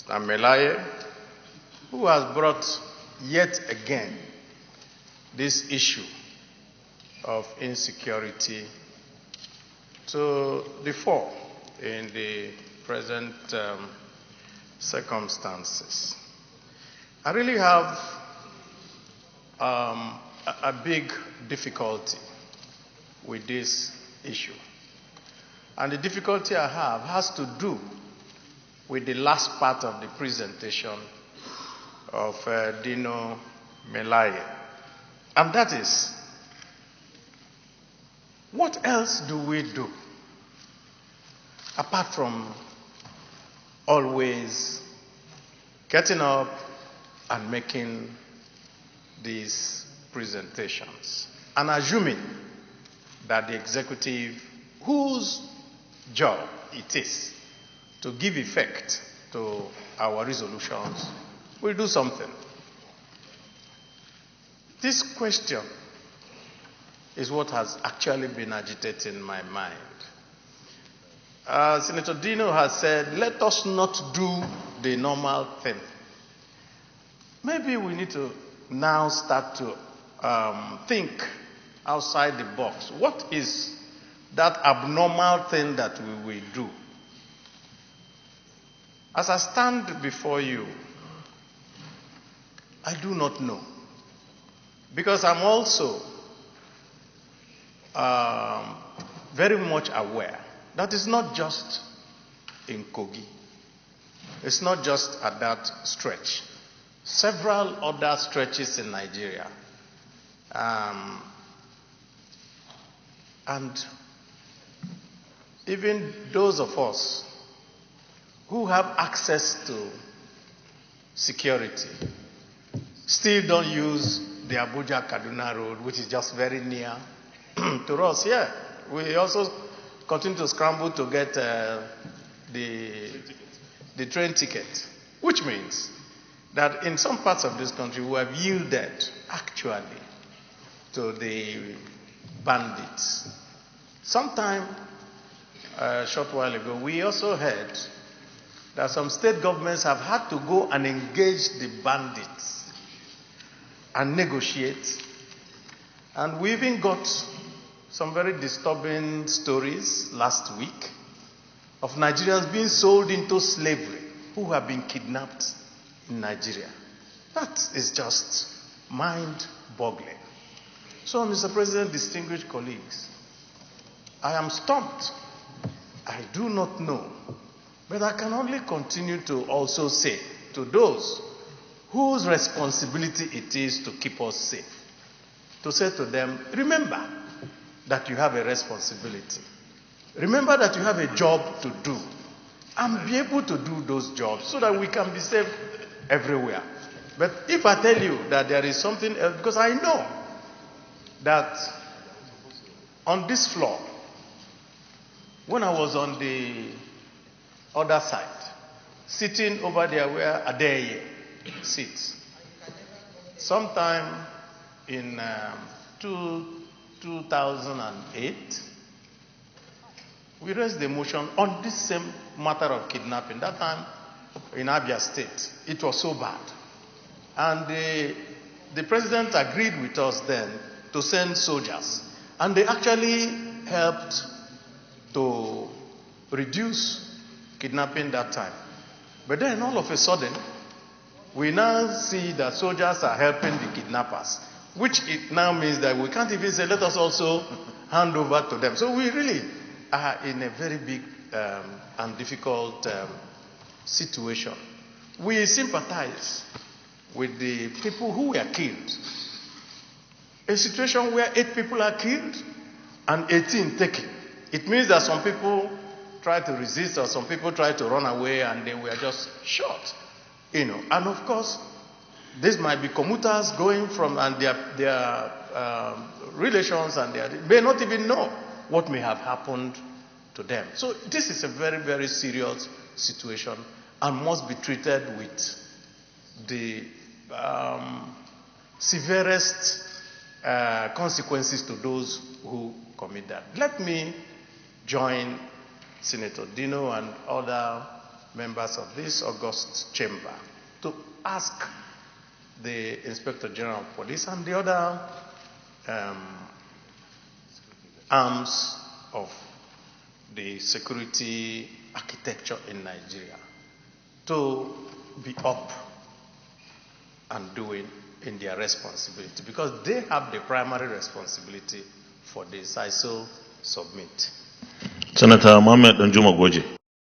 Mr. Melaye, who has brought yet again this issue of insecurity to the fore in the present circumstances. I really have a big difficulty with this issue. And the difficulty I have has to do with the last part of the presentation of Dino Melaye. And that is, what else do we do apart from always getting up and making these presentations and assuming that the executive, whose job it is to give effect to our resolutions, will do something? This question is what has actually been agitating my mind. Senator Dino has said, let us not do the normal thing. Maybe we need to now start to think outside the box. What is that abnormal thing that we will do? As I stand before you, I do not know. Because I'm also very much aware that it's not just in Kogi. It's not just at that stretch. Several other stretches in Nigeria. And even those of us who have access to security still don't use the Abuja-Kaduna road, which is just very near to us here. We also continue to scramble to get the train ticket, which means that in some parts of this country we have yielded actually to the bandits. Sometime a short while ago, we also heard that some state governments have had to go and engage the bandits and negotiate. And we even got some very disturbing stories last week of Nigerians being sold into slavery who have been kidnapped in Nigeria. That is just mind-boggling. So, Mr. President, distinguished colleagues, I am stumped. I do not know. But I can only continue to also say to those whose responsibility it is to keep us safe, to say to them, remember that you have a responsibility. Remember that you have a job to do. And be able to do those jobs so that we can be safe everywhere. But if I tell you that there is something else, because I know that on this floor, when I was on the other side, sitting over there where Adeye sits, sometime in 2008, we raised the motion on this same matter of kidnapping. That time in Abia State, it was so bad. And the president agreed with us then to send soldiers. And they actually helped to reduce kidnapping that time. But then all of a sudden, we now see that soldiers are helping the kidnappers, which it now means that we can't even say, let us also hand over to them. So we really are in a very big and difficult situation. We sympathize with the people who were killed. A situation where 8 people are killed and 18 taken. It means that some people tried to resist or some people tried to run away and they were just shot. And of course, this might be commuters going from and their relations and they may not even know what may have happened to them. So this is a very, very serious situation and must be treated with the severest consequences to those who commit that. Let me join Senator Dino and other members of this august chamber to ask the Inspector General of Police and the other arms of the security architecture in Nigeria to be up and doing in their responsibility, because they have the primary responsibility for this. I so submit. Senator Mohammed Danjuma Goje.